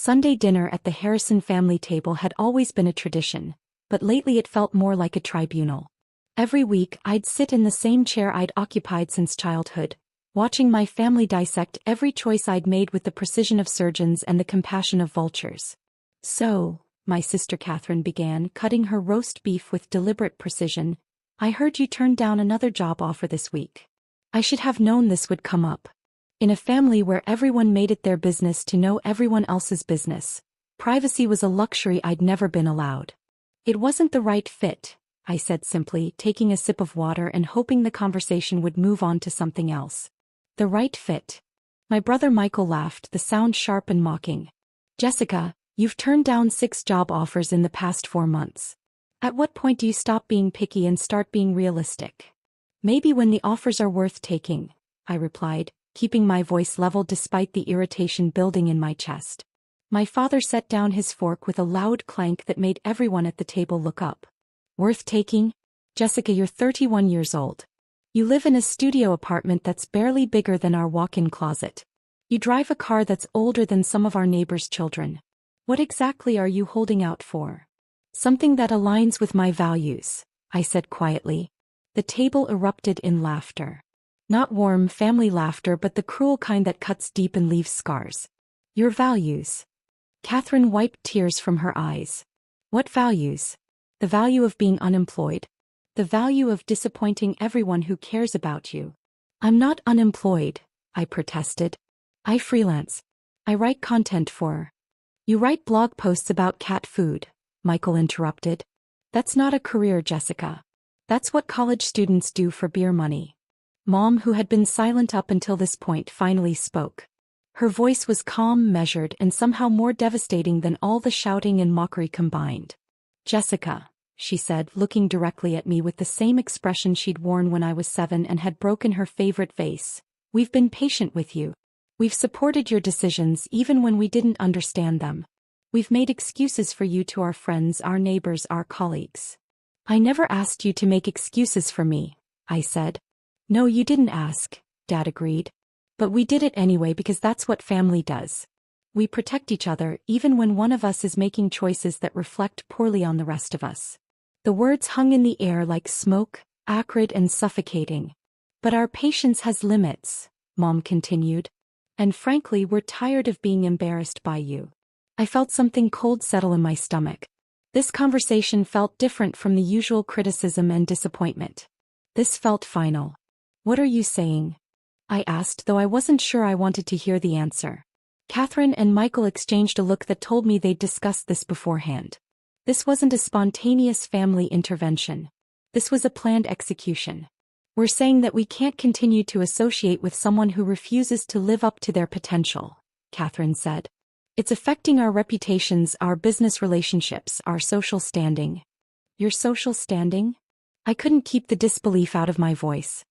Sunday dinner at the Harrison family table had always been a tradition, but lately it felt more like a tribunal. Every week I'd sit in the same chair I'd occupied since childhood, watching my family dissect every choice I'd made with the precision of surgeons and the compassion of vultures. "So," my sister Catherine began, cutting her roast beef with deliberate precision, "I heard you turned down another job offer this week. I should have known this would come up. In a family where everyone made it their business to know everyone else's business, privacy was a luxury I'd never been allowed." "It wasn't the right fit," I said simply, taking a sip of water and hoping the conversation would move on to something else. "The right fit?" My brother Michael laughed, the sound sharp and mocking. "Jessica, you've turned down 6 job offers in the past 4 months. At what point do you stop being picky and start being realistic?" "Maybe when the offers are worth taking," I replied, keeping my voice level despite the irritation building in my chest. My father set down his fork with a loud clank that made everyone at the table look up. "Worth taking? Jessica, you're 31 years old. You live in a studio apartment that's barely bigger than our walk-in closet. You drive a car that's older than some of our neighbors' children. What exactly are you holding out for?" "Something that aligns with my values," I said quietly. The table erupted in laughter. Not warm family laughter, but the cruel kind that cuts deep and leaves scars. "Your values?" Catherine wiped tears from her eyes. "What values? The value of being unemployed? The value of disappointing everyone who cares about you?" "I'm not unemployed," I protested. "I freelance. I write content for—" "You write blog posts about cat food," Michael interrupted. "That's not a career, Jessica. That's what college students do for beer money." Mom, who had been silent up until this point, finally spoke. Her voice was calm, measured, and somehow more devastating than all the shouting and mockery combined. "Jessica," she said, looking directly at me with the same expression she'd worn when I was 7 and had broken her favorite vase, "we've been patient with you. We've supported your decisions even when we didn't understand them. We've made excuses for you to our friends, our neighbors, our colleagues." "I never asked you to make excuses for me," I said. "No, you didn't ask," Dad agreed. "But we did it anyway because that's what family does. We protect each other even when one of us is making choices that reflect poorly on the rest of us." The words hung in the air like smoke, acrid and suffocating. "But our patience has limits," Mom continued. "And frankly, we're tired of being embarrassed by you." I felt something cold settle in my stomach. This conversation felt different from the usual criticism and disappointment. This felt final. "What are you saying?" I asked, though I wasn't sure I wanted to hear the answer. Catherine and Michael exchanged a look that told me they'd discussed this beforehand. This wasn't a spontaneous family intervention. This was a planned execution. "We're saying that we can't continue to associate with someone who refuses to live up to their potential," Catherine said. "It's affecting our reputations, our business relationships, our social standing." "Your social standing?" I couldn't keep the disbelief out of my voice.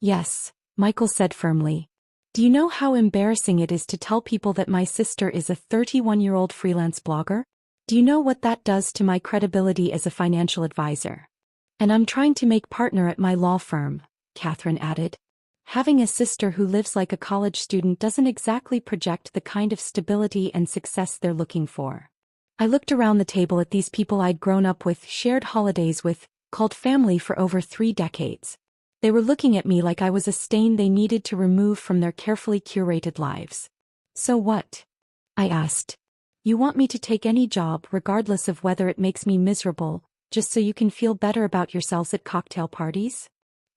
"Yes," Michael said firmly. "Do you know how embarrassing it is to tell people that my sister is a 31-year-old freelance blogger? Do you know what that does to my credibility as a financial advisor? And I'm trying to make partner at my law firm," Catherine added. "Having a sister who lives like a college student doesn't exactly project the kind of stability and success they're looking for." I looked around the table at these people I'd grown up with, shared holidays with, called family for over 3 decades. They were looking at me like I was a stain they needed to remove from their carefully curated lives. "So what?" I asked. "You want me to take any job, regardless of whether it makes me miserable, just so you can feel better about yourselves at cocktail parties?"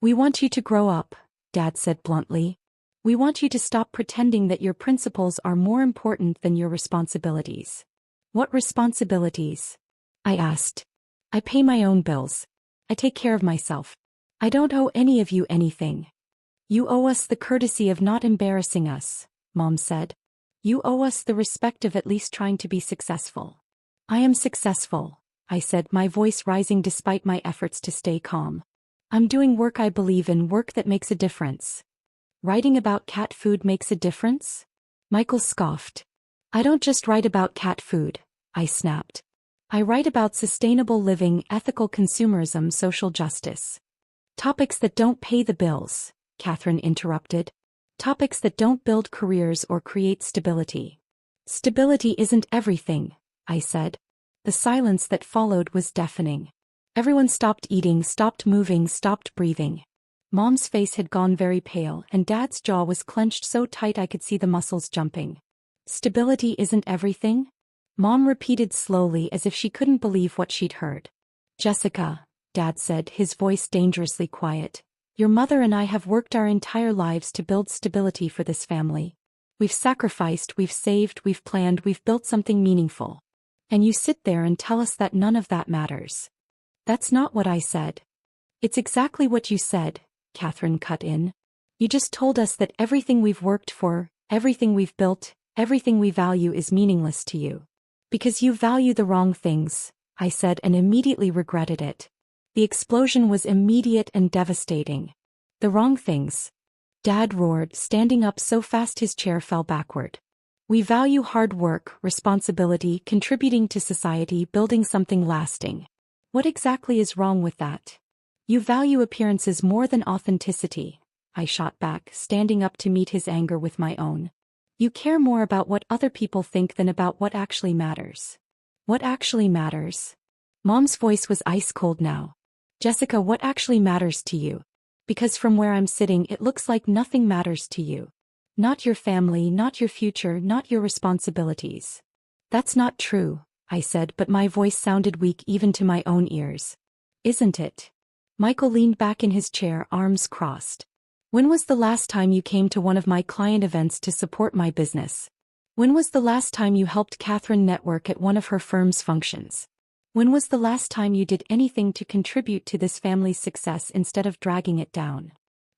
"We want you to grow up," Dad said bluntly. "We want you to stop pretending that your principles are more important than your responsibilities." "What responsibilities?" I asked. "I pay my own bills. I take care of myself. I don't owe any of you anything." "You owe us the courtesy of not embarrassing us," Mom said. "You owe us the respect of at least trying to be successful." "I am successful," I said, my voice rising despite my efforts to stay calm. "I'm doing work I believe in, work that makes a difference." "Writing about cat food makes a difference?" Michael scoffed. "I don't just write about cat food," I snapped. "I write about sustainable living, ethical consumerism, social justice." "Topics that don't pay the bills," Catherine interrupted. "Topics that don't build careers or create stability." Stability isn't everything, I said. The silence that followed was deafening. Everyone stopped eating, stopped moving, stopped breathing. Mom's face had gone very pale and Dad's jaw was clenched so tight I could see the muscles jumping. Stability isn't everything? Mom repeated slowly as if she couldn't believe what she'd heard. Jessica, Dad said, his voice dangerously quiet. Your mother and I have worked our entire lives to build stability for this family. We've sacrificed, we've saved, we've planned, we've built something meaningful. And you sit there and tell us that none of that matters. That's not what I said. It's exactly what you said, Catherine cut in. You just told us that everything we've worked for, everything we've built, everything we value is meaningless to you. Because you value the wrong things, I said and immediately regretted it. The explosion was immediate and devastating. The wrong things. Dad roared, standing up so fast his chair fell backward. We value hard work, responsibility, contributing to society, building something lasting. What exactly is wrong with that? You value appearances more than authenticity, I shot back, standing up to meet his anger with my own. You care more about what other people think than about what actually matters. What actually matters? Mom's voice was ice cold now. Jessica, what actually matters to you? Because from where I'm sitting it looks like nothing matters to you. Not your family, not your future, not your responsibilities. That's not true, I said, but my voice sounded weak even to my own ears. Isn't it? Michael leaned back in his chair, arms crossed. When was the last time you came to one of my client events to support my business? When was the last time you helped Catherine network at one of her firm's functions? When was the last time you did anything to contribute to this family's success instead of dragging it down?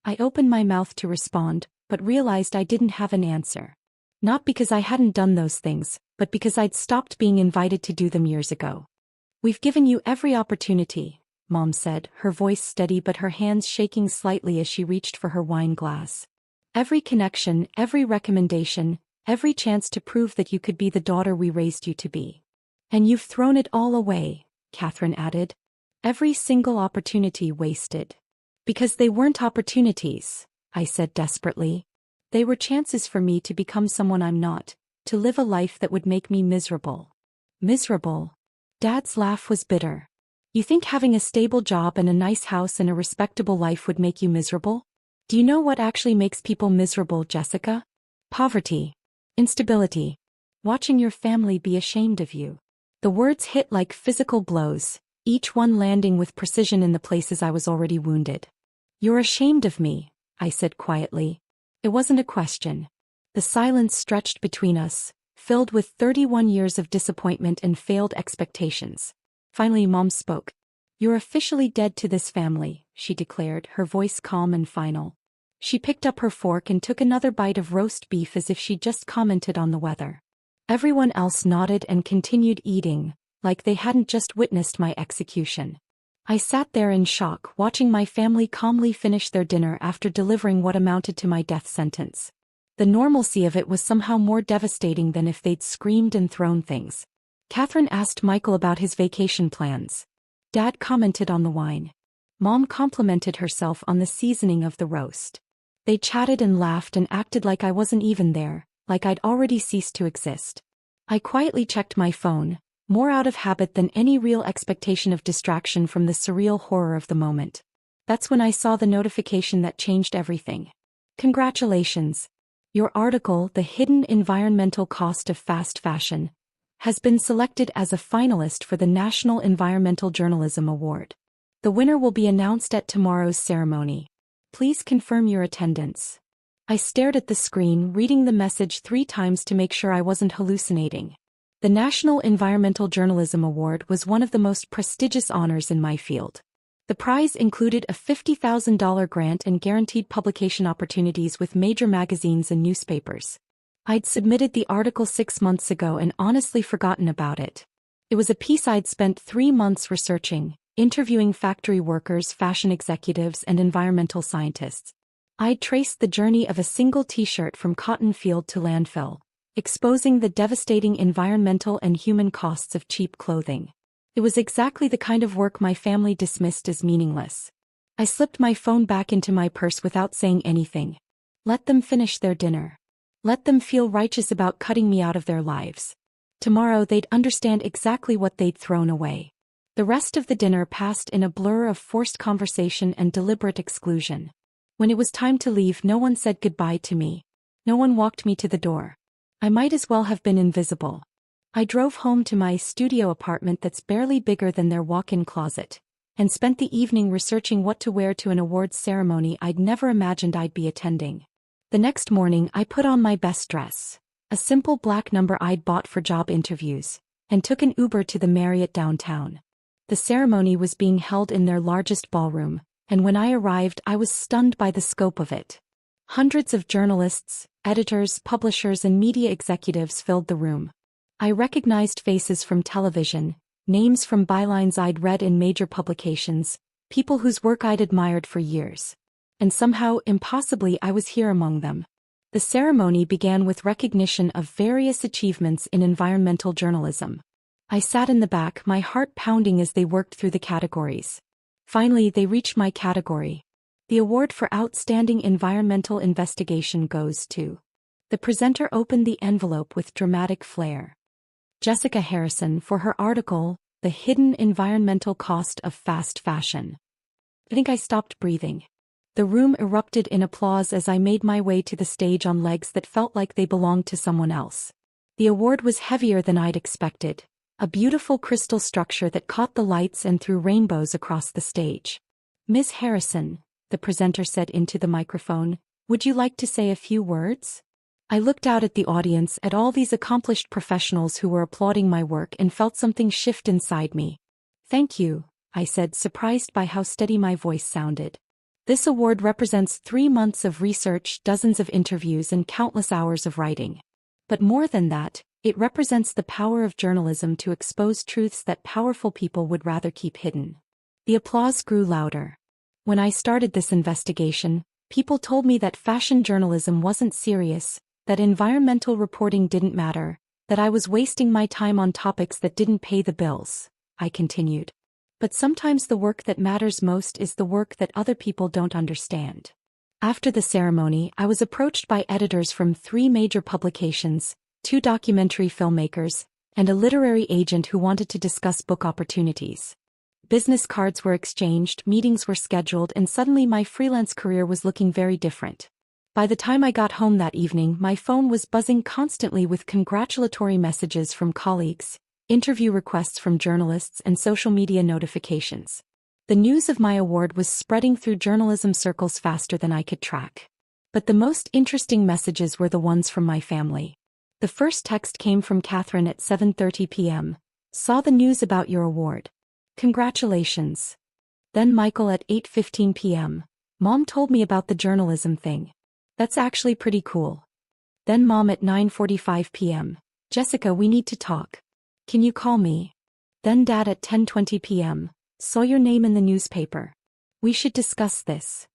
I opened my mouth to respond, but realized I didn't have an answer. Not because I hadn't done those things, but because I'd stopped being invited to do them years ago. We've given you every opportunity, Mom said, her voice steady but her hands shaking slightly as she reached for her wine glass. Every connection, every recommendation, every chance to prove that you could be the daughter we raised you to be. And you've thrown it all away, Catherine added. Every single opportunity wasted. Because they weren't opportunities, I said desperately. They were chances for me to become someone I'm not, to live a life that would make me miserable. Miserable? Dad's laugh was bitter. You think having a stable job and a nice house and a respectable life would make you miserable? Do you know what actually makes people miserable, Jessica? Poverty. Instability. Watching your family be ashamed of you. The words hit like physical blows, each one landing with precision in the places I was already wounded. You're ashamed of me, I said quietly. It wasn't a question. The silence stretched between us, filled with 31 years of disappointment and failed expectations. Finally, Mom spoke. You're officially dead to this family, she declared, her voice calm and final. She picked up her fork and took another bite of roast beef as if she'd just commented on the weather. Everyone else nodded and continued eating, like they hadn't just witnessed my execution. I sat there in shock, watching my family calmly finish their dinner after delivering what amounted to my death sentence. The normalcy of it was somehow more devastating than if they'd screamed and thrown things. Catherine asked Michael about his vacation plans. Dad commented on the wine. Mom complimented herself on the seasoning of the roast. They chatted and laughed and acted like I wasn't even there, like I'd already ceased to exist. I quietly checked my phone, more out of habit than any real expectation of distraction from the surreal horror of the moment. That's when I saw the notification that changed everything. Congratulations. Your article, The Hidden Environmental Cost of Fast Fashion, has been selected as a finalist for the National Environmental Journalism Award. The winner will be announced at tomorrow's ceremony. Please confirm your attendance. I stared at the screen, reading the message 3 times to make sure I wasn't hallucinating. The National Environmental Journalism Award was one of the most prestigious honors in my field. The prize included a $50,000 grant and guaranteed publication opportunities with major magazines and newspapers. I'd submitted the article 6 months ago and honestly forgotten about it. It was a piece I'd spent 3 months researching, interviewing factory workers, fashion executives, and environmental scientists. I'd traced the journey of a single t-shirt from cotton field to landfill, exposing the devastating environmental and human costs of cheap clothing. It was exactly the kind of work my family dismissed as meaningless. I slipped my phone back into my purse without saying anything. Let them finish their dinner. Let them feel righteous about cutting me out of their lives. Tomorrow they'd understand exactly what they'd thrown away. The rest of the dinner passed in a blur of forced conversation and deliberate exclusion. When it was time to leave, no one said goodbye to me. No one walked me to the door. I might as well have been invisible. I drove home to my studio apartment that's barely bigger than their walk-in closet, and spent the evening researching what to wear to an awards ceremony I'd never imagined I'd be attending. The next morning I put on my best dress, a simple black number I'd bought for job interviews, and took an Uber to the Marriott downtown. The ceremony was being held in their largest ballroom, and when I arrived I was stunned by the scope of it. Hundreds of journalists, editors, publishers and media executives filled the room. I recognized faces from television, names from bylines I'd read in major publications, people whose work I'd admired for years. And somehow, impossibly, I was here among them. The ceremony began with recognition of various achievements in environmental journalism. I sat in the back, my heart pounding as they worked through the categories. Finally, they reached my category. The award for Outstanding Environmental Investigation goes to. The presenter opened the envelope with dramatic flair. Jessica Harrison for her article, The Hidden Environmental Cost of Fast Fashion. I think I stopped breathing. The room erupted in applause as I made my way to the stage on legs that felt like they belonged to someone else. The award was heavier than I'd expected, a beautiful crystal structure that caught the lights and threw rainbows across the stage. Ms. Harrison, the presenter said into the microphone, would you like to say a few words? I looked out at the audience, at all these accomplished professionals who were applauding my work, and felt something shift inside me. Thank you, I said, surprised by how steady my voice sounded. This award represents 3 months of research, dozens of interviews, and countless hours of writing. But more than that, it represents the power of journalism to expose truths that powerful people would rather keep hidden. The applause grew louder. When I started this investigation, people told me that fashion journalism wasn't serious, that environmental reporting didn't matter, that I was wasting my time on topics that didn't pay the bills, I continued. But sometimes the work that matters most is the work that other people don't understand. After the ceremony, I was approached by editors from 3 major publications, 2 documentary filmmakers, and a literary agent who wanted to discuss book opportunities. Business cards were exchanged, meetings were scheduled, and suddenly my freelance career was looking very different. By the time I got home that evening, my phone was buzzing constantly with congratulatory messages from colleagues, interview requests from journalists, and social media notifications. The news of my award was spreading through journalism circles faster than I could track. But the most interesting messages were the ones from my family. The first text came from Catherine at 7:30 p.m. Saw the news about your award. Congratulations. Then Michael at 8:15 p.m. Mom told me about the journalism thing. That's actually pretty cool. Then Mom at 9:45 p.m. Jessica, we need to talk. Can you call me? Then Dad at 10:20 p.m. Saw your name in the newspaper. We should discuss this.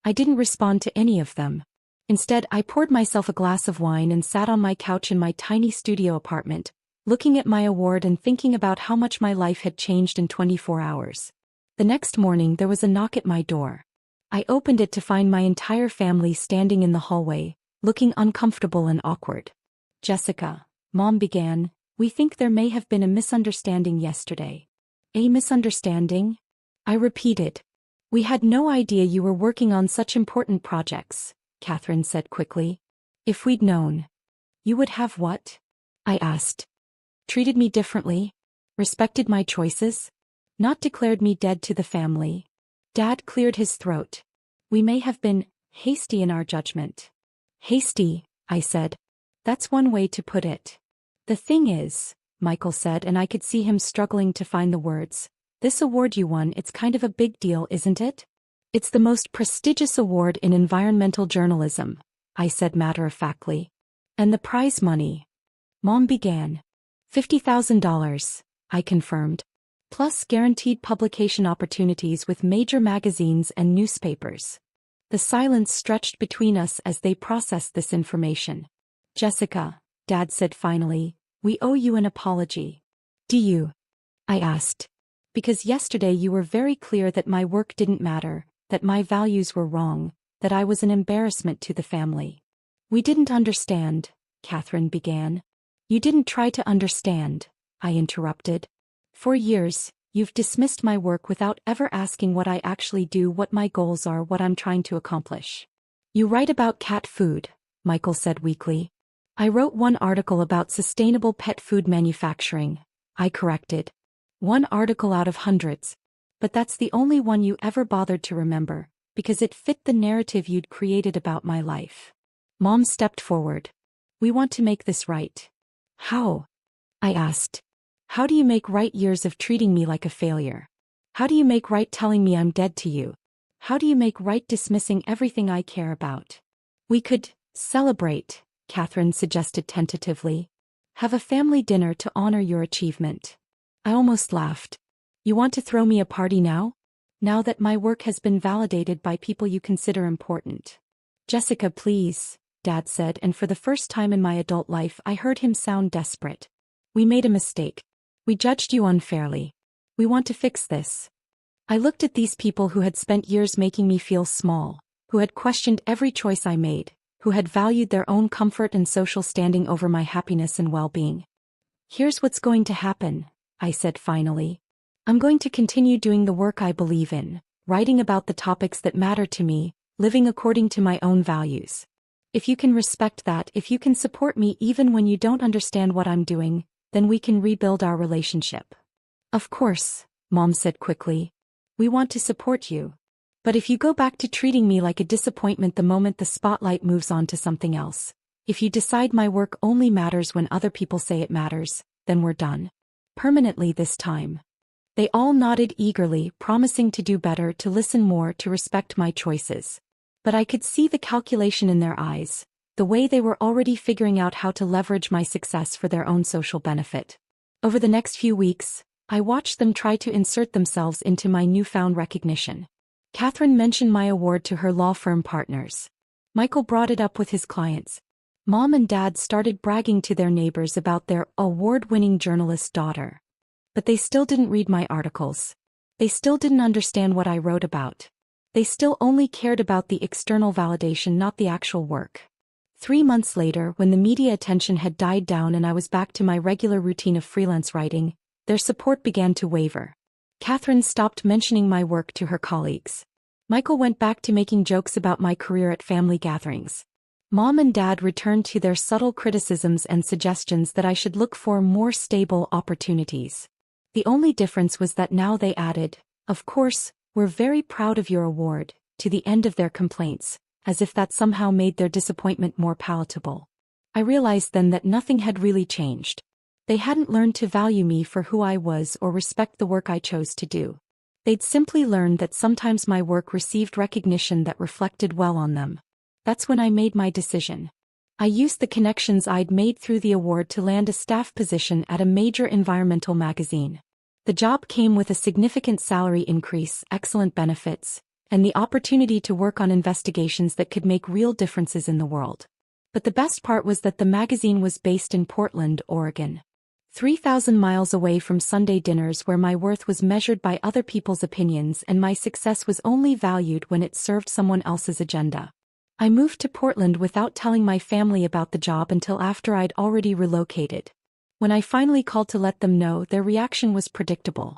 I didn't respond to any of them. Instead, I poured myself a glass of wine and sat on my couch in my tiny studio apartment, looking at my award and thinking about how much my life had changed in 24 hours. The next morning there was a knock at my door. I opened it to find my entire family standing in the hallway, looking uncomfortable and awkward. Jessica, Mom began, we think there may have been a misunderstanding yesterday. A misunderstanding? I repeated. We had no idea you were working on such important projects, Catherine said quickly. If we'd known. You would have what? I asked. Treated me differently? Respected my choices? Not declared me dead to the family? Dad cleared his throat. We may have been hasty in our judgment. Hasty, I said. That's one way to put it. The thing is, Michael said, and I could see him struggling to find the words, this award you won, it's kind of a big deal, isn't it? It's the most prestigious award in environmental journalism, I said matter-of-factly. And the prize money? Mom began. $50,000, I confirmed. Plus guaranteed publication opportunities with major magazines and newspapers. The silence stretched between us as they processed this information. Jessica, Dad said finally, we owe you an apology. Do you? I asked. Because yesterday you were very clear that my work didn't matter, that my values were wrong, that I was an embarrassment to the family. We didn't understand, Catherine began. You didn't try to understand, I interrupted. For years, you've dismissed my work without ever asking what I actually do, what my goals are, what I'm trying to accomplish. You write about cat food, Michael said weakly. I wrote one article about sustainable pet food manufacturing, I corrected. One article out of hundreds. But that's the only one you ever bothered to remember, because it fit the narrative you'd created about my life. Mom stepped forward. We want to make this right. How? I asked. How do you make right years of treating me like a failure? How do you make right telling me I'm dead to you? How do you make right dismissing everything I care about? We could celebrate, Catherine suggested tentatively. Have a family dinner to honor your achievement. I almost laughed. You want to throw me a party now? Now that my work has been validated by people you consider important. Jessica, please, Dad said, and for the first time in my adult life I heard him sound desperate. We made a mistake. We judged you unfairly. We want to fix this. I looked at these people who had spent years making me feel small, who had questioned every choice I made, who had valued their own comfort and social standing over my happiness and well-being. Here's what's going to happen, I said finally. I'm going to continue doing the work I believe in, writing about the topics that matter to me, living according to my own values. If you can respect that, if you can support me even when you don't understand what I'm doing, then we can rebuild our relationship. Of course, Mom said quickly. We want to support you. But if you go back to treating me like a disappointment the moment the spotlight moves on to something else, if you decide my work only matters when other people say it matters, then we're done. Permanently this time. They all nodded eagerly, promising to do better, to listen more, to respect my choices. But I could see the calculation in their eyes, the way they were already figuring out how to leverage my success for their own social benefit. Over the next few weeks, I watched them try to insert themselves into my newfound recognition. Catherine mentioned my award to her law firm partners. Michael brought it up with his clients. Mom and Dad started bragging to their neighbors about their award-winning journalist daughter. But they still didn't read my articles. They still didn't understand what I wrote about. They still only cared about the external validation, not the actual work. 3 months later, when the media attention had died down and I was back to my regular routine of freelance writing, their support began to waver. Catherine stopped mentioning my work to her colleagues. Michael went back to making jokes about my career at family gatherings. Mom and Dad returned to their subtle criticisms and suggestions that I should look for more stable opportunities. The only difference was that now they added, "Of course, we're very proud of your award," to the end of their complaints, as if that somehow made their disappointment more palatable. I realized then that nothing had really changed. They hadn't learned to value me for who I was or respect the work I chose to do. They'd simply learned that sometimes my work received recognition that reflected well on them. That's when I made my decision. I used the connections I'd made through the award to land a staff position at a major environmental magazine. The job came with a significant salary increase, excellent benefits, and the opportunity to work on investigations that could make real differences in the world. But the best part was that the magazine was based in Portland, Oregon. 3,000 miles away from Sunday dinners where my worth was measured by other people's opinions and my success was only valued when it served someone else's agenda. I moved to Portland without telling my family about the job until after I'd already relocated. When I finally called to let them know, their reaction was predictable.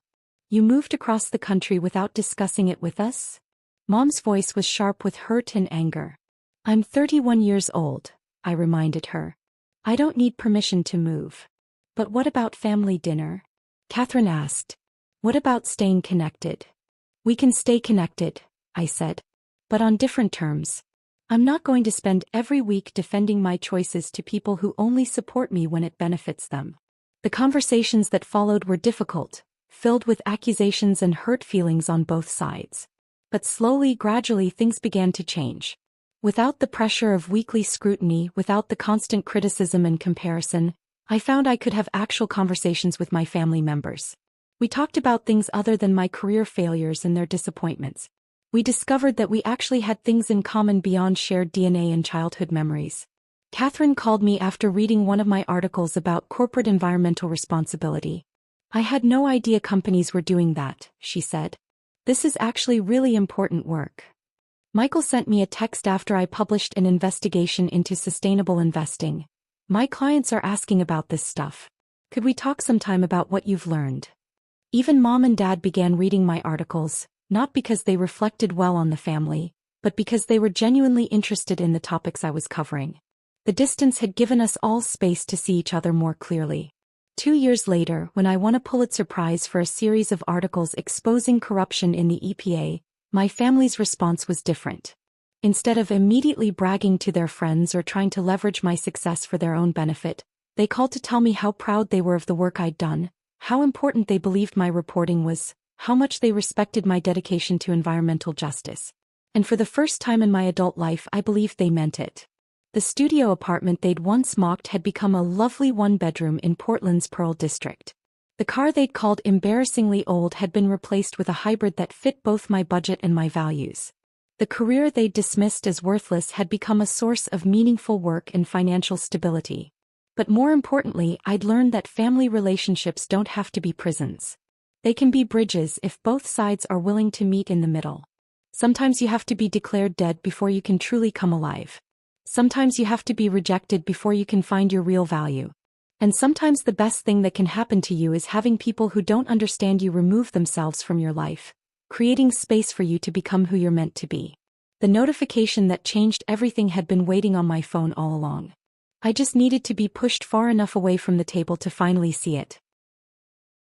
"You moved across the country without discussing it with us?" Mom's voice was sharp with hurt and anger. "I'm 31 years old," I reminded her. "I don't need permission to move." "But what about family dinner?" Catherine asked. "What about staying connected?" "We can stay connected," I said. "But on different terms. I'm not going to spend every week defending my choices to people who only support me when it benefits them." The conversations that followed were difficult, filled with accusations and hurt feelings on both sides. But slowly, gradually, things began to change. Without the pressure of weekly scrutiny, without the constant criticism and comparison, I found I could have actual conversations with my family members. We talked about things other than my career failures and their disappointments. We discovered that we actually had things in common beyond shared DNA and childhood memories. Catherine called me after reading one of my articles about corporate environmental responsibility. "I had no idea companies were doing that," she said. "This is actually really important work." Michael sent me a text after I published an investigation into sustainable investing. My clients are asking about this stuff. Could we talk sometime about what you've learned? Even mom and dad began reading my articles, not because they reflected well on the family, but because they were genuinely interested in the topics I was covering. The distance had given us all space to see each other more clearly. 2 years later, when I won a Pulitzer Prize for a series of articles exposing corruption in the EPA, my family's response was different. Instead of immediately bragging to their friends or trying to leverage my success for their own benefit, they called to tell me how proud they were of the work I'd done, how important they believed my reporting was, how much they respected my dedication to environmental justice. And for the first time in my adult life, I believed they meant it. The studio apartment they'd once mocked had become a lovely one-bedroom in Portland's Pearl District. The car they'd called embarrassingly old had been replaced with a hybrid that fit both my budget and my values. The career they'd dismissed as worthless had become a source of meaningful work and financial stability. But more importantly, I'd learned that family relationships don't have to be prisons. They can be bridges if both sides are willing to meet in the middle. Sometimes you have to be declared dead before you can truly come alive. Sometimes you have to be rejected before you can find your real value. And sometimes the best thing that can happen to you is having people who don't understand you remove themselves from your life, creating space for you to become who you're meant to be. The notification that changed everything had been waiting on my phone all along. I just needed to be pushed far enough away from the table to finally see it.